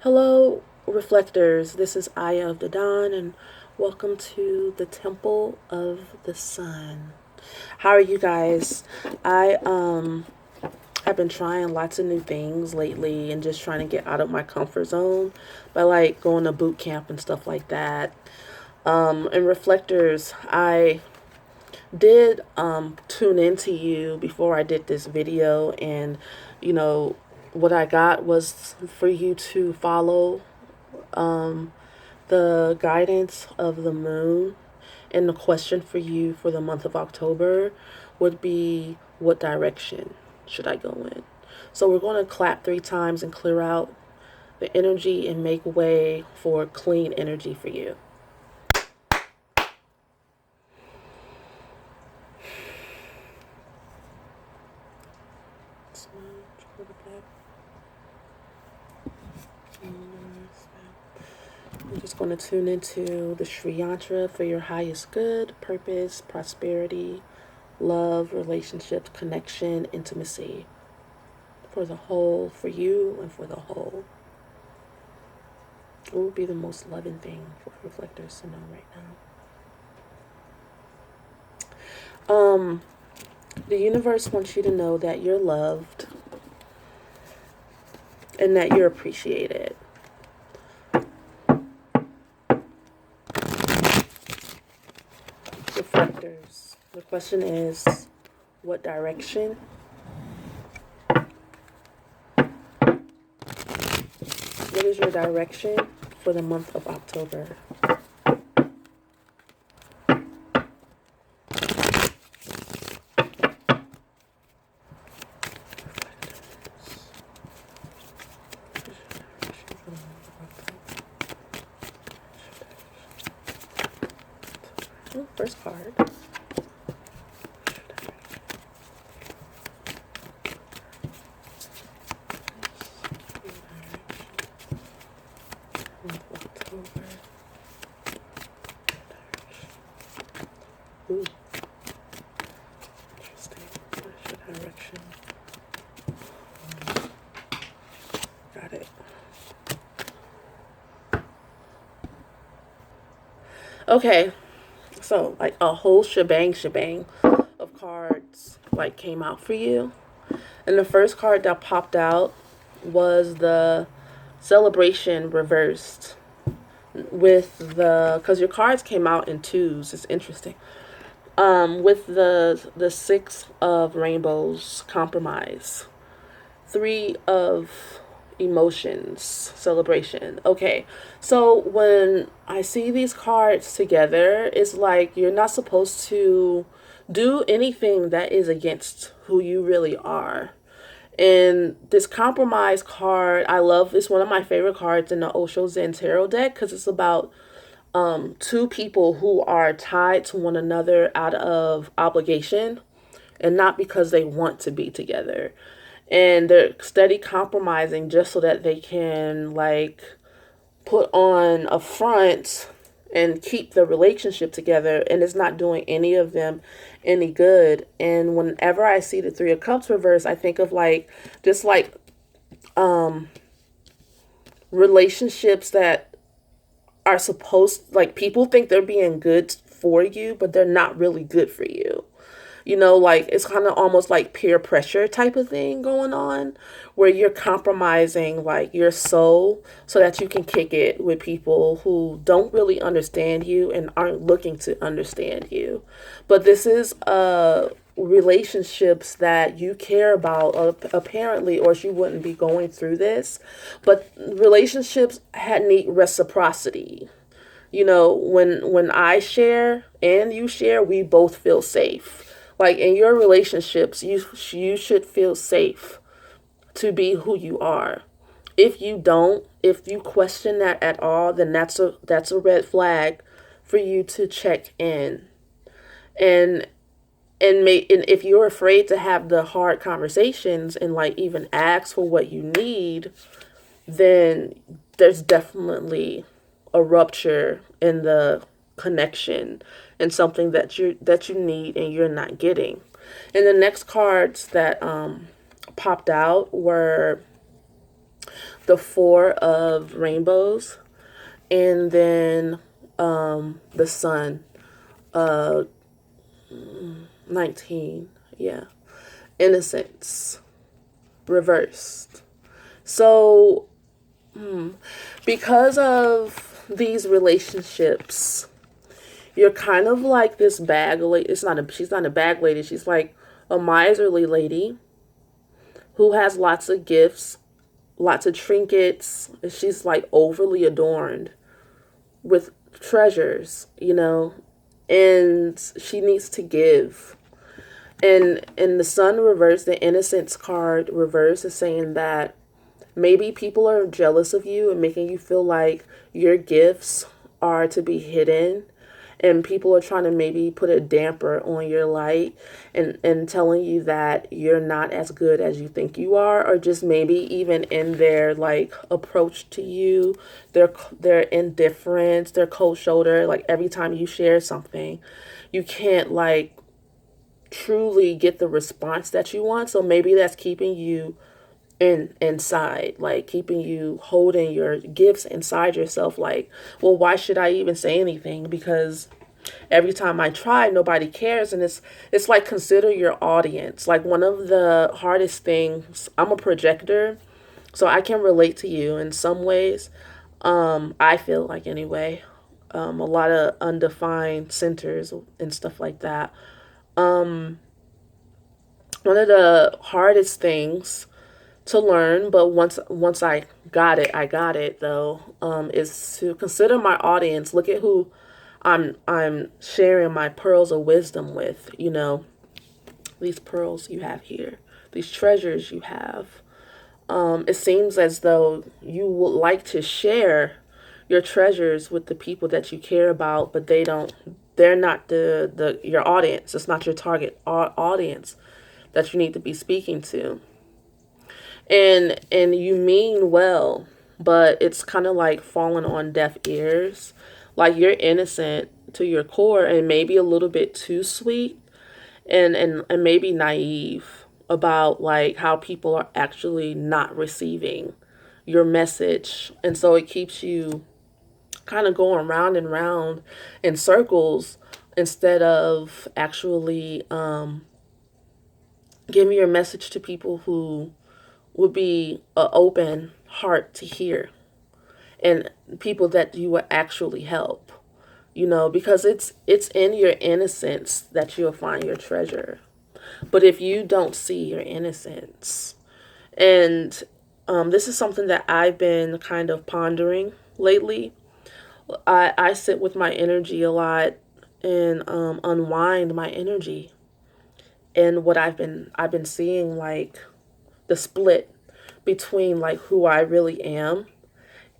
Hello, reflectors. This is AyaoftheDawn, and welcome to the Temple of the Sun. How are you guys? I have been trying lots of new things lately and just trying to get out of my comfort zone by like going to boot camp and stuff like that. And reflectors, I did tune into you before I did this video, and you know what I got was for you to follow um, the guidance of the moon. And the question for you for the month of October would be, what direction should I go in? So we're going to clap 3 times and clear out the energy and make way for clean energy for you. I'm just going to tune into the Shri Yantra for your highest good, purpose, prosperity, love, relationships, connection, intimacy. For the whole, for you and for the whole. What would be the most loving thing for reflectors to know right now? The universe wants you to know that you're loved and that you're appreciated. Reflectors, the question is, what direction? What is your direction for the month of October? Oh, first card. Ooh. Interesting. Where's your direction? Got it. Okay. So, like, a whole shebang of cards, like, came out for you. And the first card that popped out was the celebration reversed with because your cards came out in twos. It's interesting. With the 6 of rainbows, compromise, 3 of emotions, celebration. Okay, so when I see these cards together, it's like you're not supposed to do anything that is against who you really are. And this compromise card, I love, it's one of my favorite cards in the Osho Zen Tarot deck because it's about 2 people who are tied to one another out of obligation and not because they want to be together. And they're steady compromising just so that they can, like, put on a front and keep the relationship together, and it's not doing any of them any good. And whenever I see the 3 of Cups reverse, I think of, like, just like relationships that are supposed, like, people think they're being good for you, but they're not really good for you. You know, like, it's kind of almost like peer pressure type of thing going on where you're compromising, like, your soul so that you can kick it with people who don't really understand you and aren't looking to understand you. But this is relationships that you care about, apparently, or you wouldn't be going through this. But relationships need reciprocity. You know, when I share and you share, we both feel safe. Like, in your relationships, you should feel safe to be who you are. If you don't, if you question that at all, then that's a red flag for you to check in. And and if you're afraid to have the hard conversations and, like, even ask for what you need, then there's definitely a rupture in the connection and something that you need and you're not getting. And the next cards that popped out were the Four of Rainbows, and then the Sun, uh 19. Yeah. Innocence reversed. So because of these relationships, you're kind of like this bag lady. She's not a bag lady. She's like a miserly lady who has lots of gifts, lots of trinkets. She's like overly adorned with treasures, and she needs to give. And in the Sun reverse, the Innocence card reverse is saying that maybe people are jealous of you and making you feel like your gifts are to be hidden, and people are trying to maybe put a damper on your light, and telling you that you're not as good as you think you are, or just maybe even in their like approach to you, their indifference, their cold shoulder. Like every time you share something, you can't like truly get the response that you want. So maybe that's keeping you inside, like keeping you holding your gifts inside yourself. Like, well, why should I even say anything? Because every time I try, nobody cares. And it's like, consider your audience. Like, one of the hardest things, I'm a projector, so I can relate to you in some ways. I feel like, anyway, a lot of undefined centers and stuff like that. One of the hardest things to learn, but once I got it though, is to consider my audience. Look at who I'm sharing my pearls of wisdom with. These pearls you have here, these treasures you have. It seems as though you would like to share your treasures with the people that you care about, but they're not your audience. It's not your target audience that you need to be speaking to. And you mean well, but it's kind of like falling on deaf ears. Like, you're innocent to your core, and maybe a little bit too sweet, and maybe naive about like how people are actually not receiving your message. And so it keeps you kind of going round and round in circles, instead of actually giving your message to people who would be an open heart to hear, and people that you will actually help. Because it's in your innocence that you'll find your treasure. But if you don't see your innocence, and this is something that I've been kind of pondering lately. I sit with my energy a lot, and unwind my energy. And what I've been seeing, like, the split between like who I really am,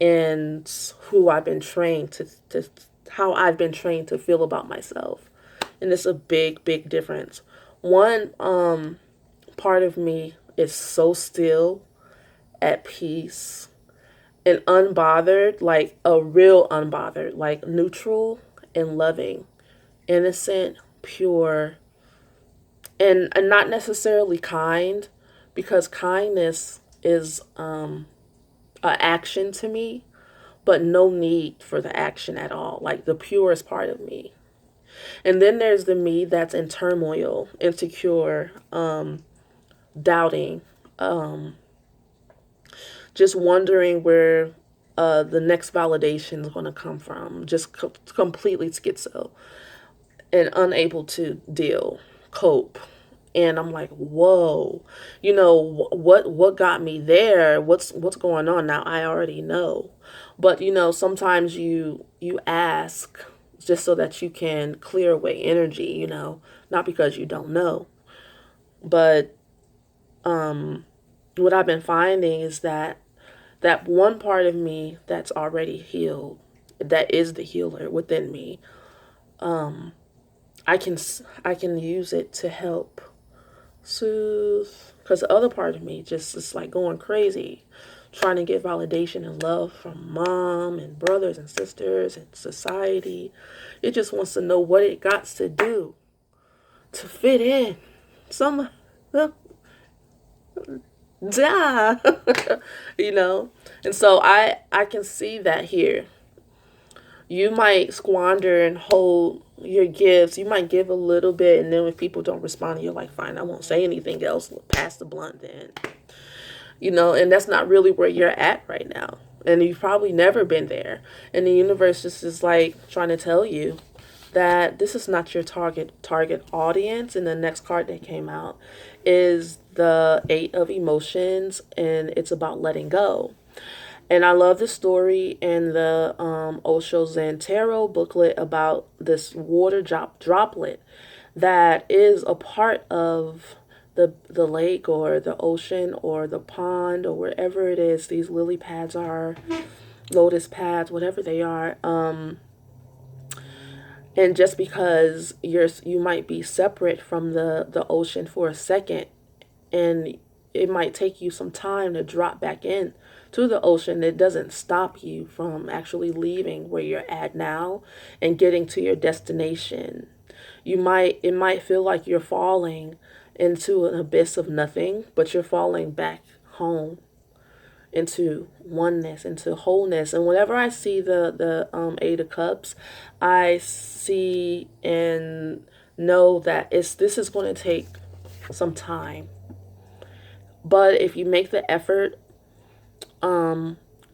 and who I've been trained to how I've been trained to feel about myself. And it's a big difference. One part of me is so still, at peace, and unbothered, like a real unbothered, like neutral and loving, innocent, pure, and not necessarily kind, because kindness is a action to me, but no need for the action at all, like the purest part of me. And then there's the me that's in turmoil, insecure, doubting, just wondering where the next validation is going to come from, just completely schizo, and unable to cope. And I'm like, whoa, what got me there? What's going on now? I already know. But sometimes you ask just so that you can clear away energy, not because you don't know. But what I've been finding is that one part of me that's already healed, that is the healer within me, I can use it to help soothe, because the other part of me just is like going crazy, trying to get validation and love from mom and brothers and sisters and society. It just wants to know what it got to do to fit in. Some Duh. You know? And so I can see that here. You might squander and hold your gifts. You might give a little bit, and then if people don't respond, you're like, fine, I won't say anything else. Pass the blunt then. You know, and that's not really where you're at right now. And you've probably never been there. And the universe just is like trying to tell you that this is not your target audience. And the next card that came out is the Eight of Emotions, and it's about letting go. And I love the story in the Osho Zen Tarot booklet about this water droplet that is a part of the lake or the ocean or the pond or wherever it is these lily pads are, lotus pads, whatever they are. And just because you might be separate from the ocean for a second, and it might take you some time to drop back in to the ocean, it doesn't stop you from actually leaving where you're at now and getting to your destination. It might feel like you're falling into an abyss of nothing, but you're falling back home into oneness, into wholeness. And whenever I see the Eight of Cups, I see and know that this is going to take some time. But if you make the effort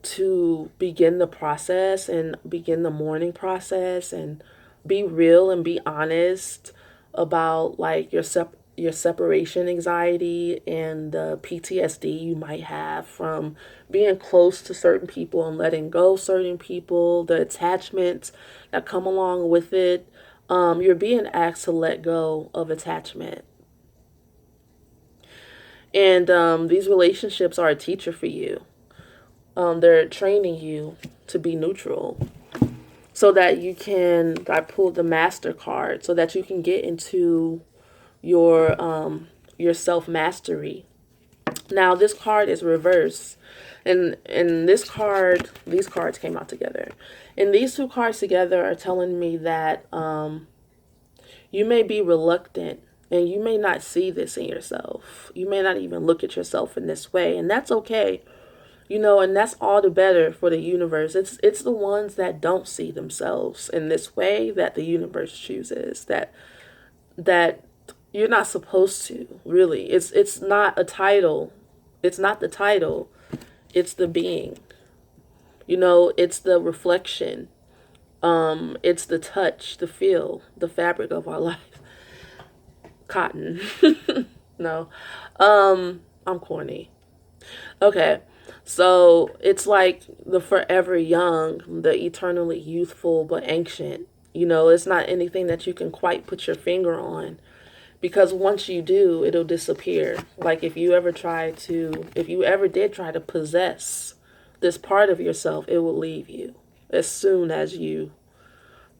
to begin the process and begin the mourning process and be real and be honest about like your separation anxiety and the PTSD you might have from being close to certain people and letting go certain people, the attachments that come along with it, you're being asked to let go of attachment. And these relationships are a teacher for you. They're training you to be neutral so that you can, I pulled the Master card, so that you can get into your self-mastery. Now, this card is reversed. And these cards came out together. And these two cards together are telling me that you may be reluctant and you may not see this in yourself. You may not even look at yourself in this way. And that's okay. You know, and that's all the better for the universe. It's the ones that don't see themselves in this way that the universe chooses. That you're not supposed to, really. It's not a title. It's not the title. It's the being. You know, it's the reflection. It's the touch, the feel, the fabric of our life. Cotton. No. I'm corny. Okay. So it's like the forever young, the eternally youthful but ancient. You know, it's not anything that you can quite put your finger on, because once you do, it'll disappear. Like if you ever did try to possess this part of yourself, it will leave you as soon as you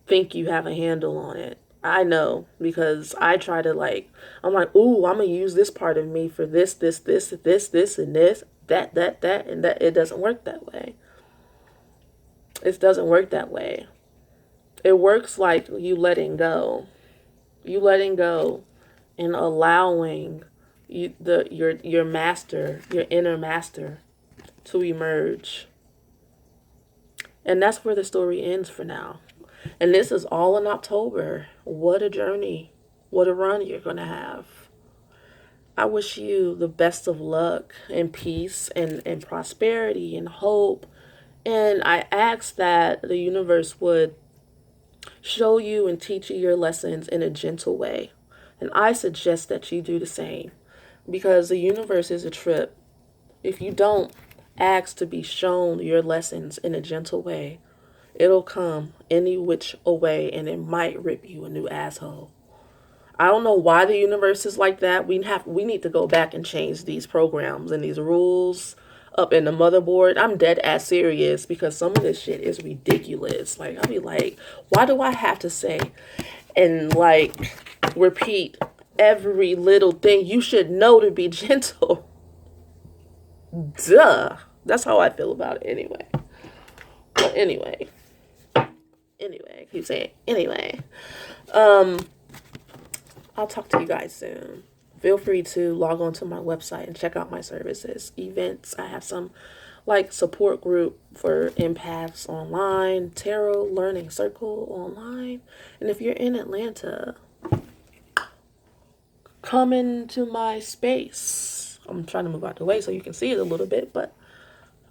think you have a handle on it. I know, because I try to I'm like, ooh, I'm going to use this part of me for this, and this, that, and that. It doesn't work that way. It doesn't work that way. It works like you letting go. You letting go and allowing your master, your inner master, to emerge. And that's where the story ends for now. And this is all in October. What a journey. What a run you're going to have. I wish you the best of luck and peace and prosperity and hope. And I ask that the universe would show you and teach you your lessons in a gentle way. And I suggest that you do the same, because the universe is a trip. If you don't ask to be shown your lessons in a gentle way, it'll come any which way, and it might rip you a new asshole. I don't know why the universe is like that. We need to go back and change these programs and these rules up in the motherboard. I'm dead ass serious, because some of this shit is ridiculous. Like, I'll be like, why do I have to say and repeat every little thing you should know to be gentle? Duh. That's how I feel about it anyway. But anyway, I keep saying anyway. I'll talk to you guys soon. feel free to log on to my website and check out my services, events. I have some like support group for empaths online, tarot learning circle online. And if you're in Atlanta, come into my space. I'm trying to move out the way so you can see it a little bit, but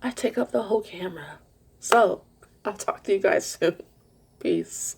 I take up the whole camera. So I'll talk to you guys soon. Peace.